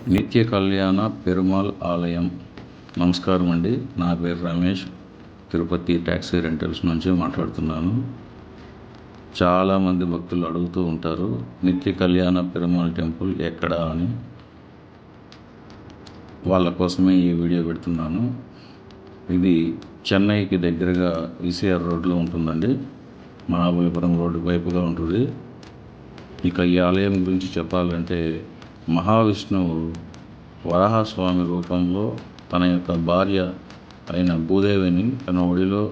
నిత్య కళ్యాణ పెరుమాళ్ ఆలయం. నమస్కారం అండి, నా పేరు రమేష్. తిరుపతి ట్యాక్సీ రెంటల్స్ నుంచి మాట్లాడుతున్నాను. చాలామంది భక్తులు అడుగుతూ ఉంటారు, నిత్య కళ్యాణ పెరుమాళ్ టెంపుల్ ఎక్కడా అని. వాళ్ళ కోసమే ఈ వీడియో పెడుతున్నాను. ఇది చెన్నైకి దగ్గరగా ఈసీఆర్ రోడ్లో ఉంటుందండి. మహాబలిపురం రోడ్డు వైపుగా ఉంటుంది. ఇక ఈ ఆలయం గురించి చెప్పాలంటే, మహావిష్ణువు వరాహస్వామి రూపంలో తన యొక్క భార్య అయిన భూదేవిని తన ఒడిలో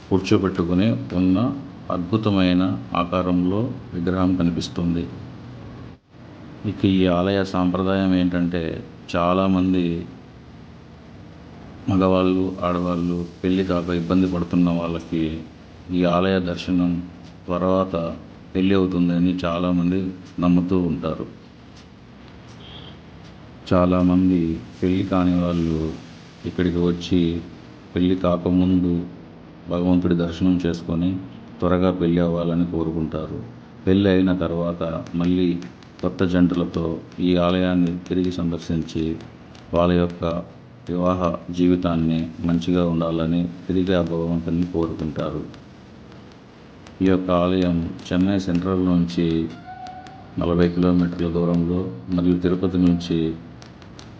కూర్చోబెట్టుకుని ఉన్న అద్భుతమైన ఆకారంలో విగ్రహం కనిపిస్తుంది. ఇక ఈ ఆలయ సాంప్రదాయం ఏంటంటే, చాలామంది మగవాళ్ళు, ఆడవాళ్ళు పెళ్లి కాక ఇబ్బంది పడుతున్న వాళ్ళకి ఈ ఆలయ దర్శనం తర్వాత పెళ్ళి అవుతుందని చాలామంది నమ్ముతూ ఉంటారు. చాలామంది పెళ్ళి కాని వాళ్ళు ఇక్కడికి వచ్చి పెళ్ళి కాకముందు భగవంతుడి దర్శనం చేసుకొని త్వరగా పెళ్ళి అవ్వాలని కోరుకుంటారు. పెళ్ళి అయిన తర్వాత మళ్ళీ కొత్త జంటలతో ఈ ఆలయాన్ని తిరిగి సందర్శించి వాళ్ళ యొక్క వివాహ జీవితాన్ని మంచిగా ఉండాలని తిరిగి ఆ భగవంతుని కోరుకుంటారు. ఈ యొక్క ఆలయం చెన్నై సెంట్రల్ నుంచి 40 కిలోమీటర్ల దూరంలో మరియు తిరుపతి నుంచి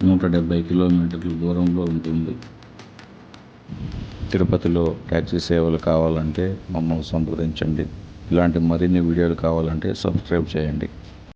170 కిలోమీటర్ల దూరంలో ఉంటుంది. తిరుపతిలో ట్యాక్సీ సేవలు కావాలంటే మమ్మల్ని సంప్రదించండి. ఇలాంటి మరిన్ని వీడియోలు కావాలంటే సబ్స్క్రైబ్ చేయండి.